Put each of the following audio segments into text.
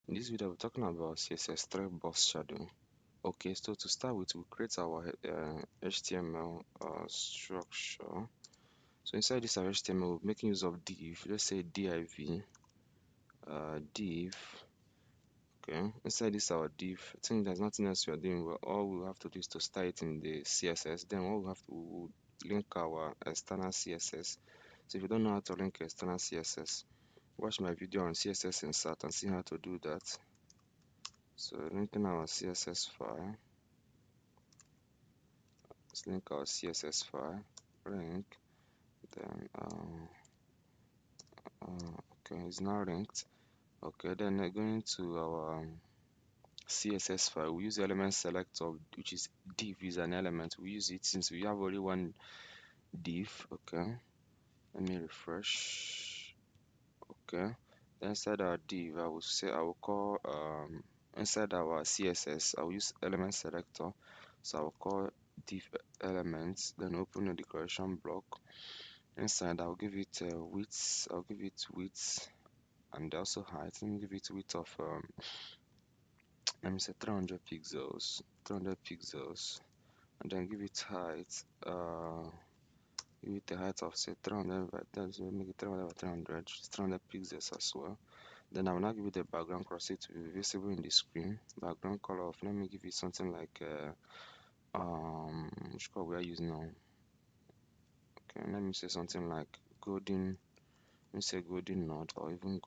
In this video, we're talking about CSS3 Box Shadow. Okay, so to start with, we'll create our HTML structure. So inside this our HTML, we're making use of div. Let's say div, div. Okay, inside this our div, I think there's nothing else we are doing. Well, all we have to do is to start it in the CSS. Then all we have to we'll link our external CSS. So if you don't know how to link external CSS, watch my video on CSS insert and see how to do that. So linking our CSS file, let's link our CSS file, link, then okay, it's now linked. Okay, then going to our CSS file, we use the element selector, which is div is an element. We use it since we have only one div. Okay, let me refresh. Okay, then inside our div, I will call inside our CSS, I will use element selector. So I will call div elements, then open the decoration block. Inside I'll give it width, and also height. Let me give it width of let me say 300 pixels, and then give it height, give it a height of say 300 by make it 300 by 300, 300 pixels as well. Then I will now give it a background color so it will be visible in the screen. Background color of, let me give it something like which color we are using now. Okay, let me say something like golden. Let me say golden node, or even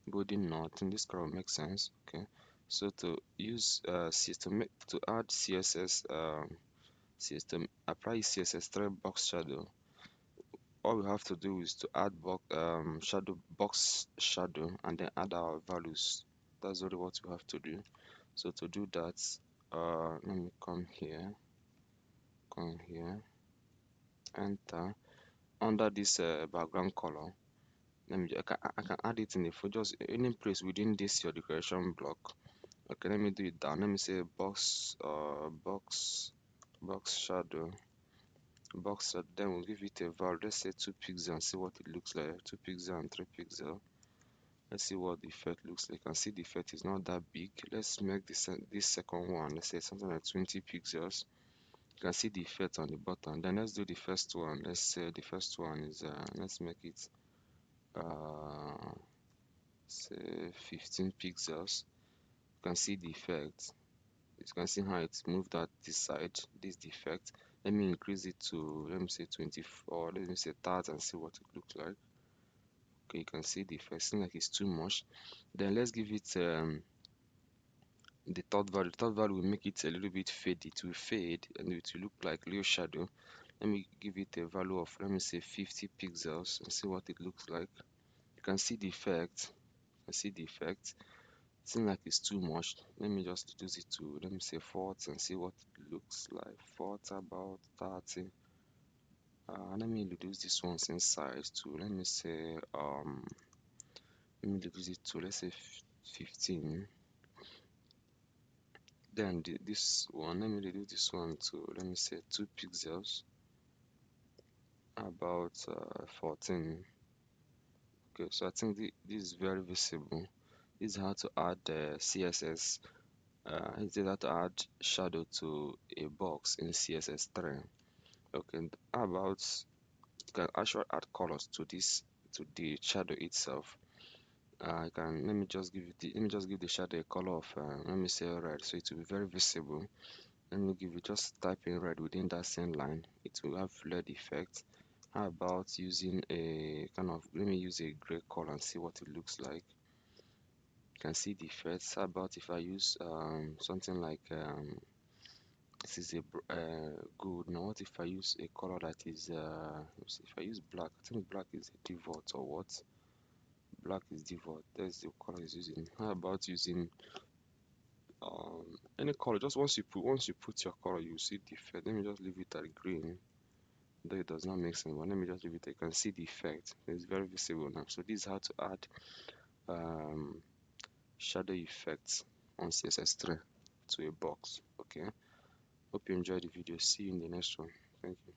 golden node. I think this color makes sense. Okay, so to use to add CSS system apply CSS3 Box Shadow, all we have to do is to add box shadow and then add our values. That's really what we have to do. So to do that, let me come here, enter under this background color. Let me I can add it in the just any place within this your decoration block. Okay, let me do it down. Let me say box shadow, then we'll give it a value. Let's say 2 pixels and see what it looks like. 2 pixels and 3 pixels. Let's see what the effect looks like. You can see the effect is not that big. Let's make this second one, let's say something like 20 pixels. You can see the effect on the bottom. Then let's do the first one. Let's say the first one is let's make it say 15 pixels. You can see the effect. You can see how it's moved out this side. This defect. Let me increase it to, let me say 24, let me say 30 and see what it looks like. Okay, you can see the effect. Seems like it's too much. Then let's give it the third value. The third value will make it a little bit fade. It will fade and it will look like real shadow. Let me give it a value of, let me say 50 pixels and see what it looks like. You can see the effect. Seems like it's too much. Let me just reduce it to, let me say 40 and see what it looks like. 40, about 30. Let me reduce this one inside to, let me say let me reduce it to, let's say 15. Then this one, let me reduce this one to, let me say 2 pixels, about 14. Okay, so I think this is very visible. This is how to add CSS. This is how to add shadow to a box in CSS3. Okay, how about you can actually add colors to the shadow itself. I can let me just give the shadow a color of let me say red, so it will be very visible. Let me give it, just type in red within that same line, it will have red effect. How about using a kind of, let me use a gray color and see what it looks like. You can see the effects. How about if I use something like this is a good. Now what if I use a color that is if I use black? I think black is a default, or what? Black is default. That's the color is using. How about using any color? Just once you put your color, you see the effect. Let me just leave it at green. Though it does not make sense, but let me just leave it. You can see the effect. It's very visible now. So this is how to add shadow effects on CSS3 to a box. Okay. Hope you enjoyed the video. See you in the next one. Thank you.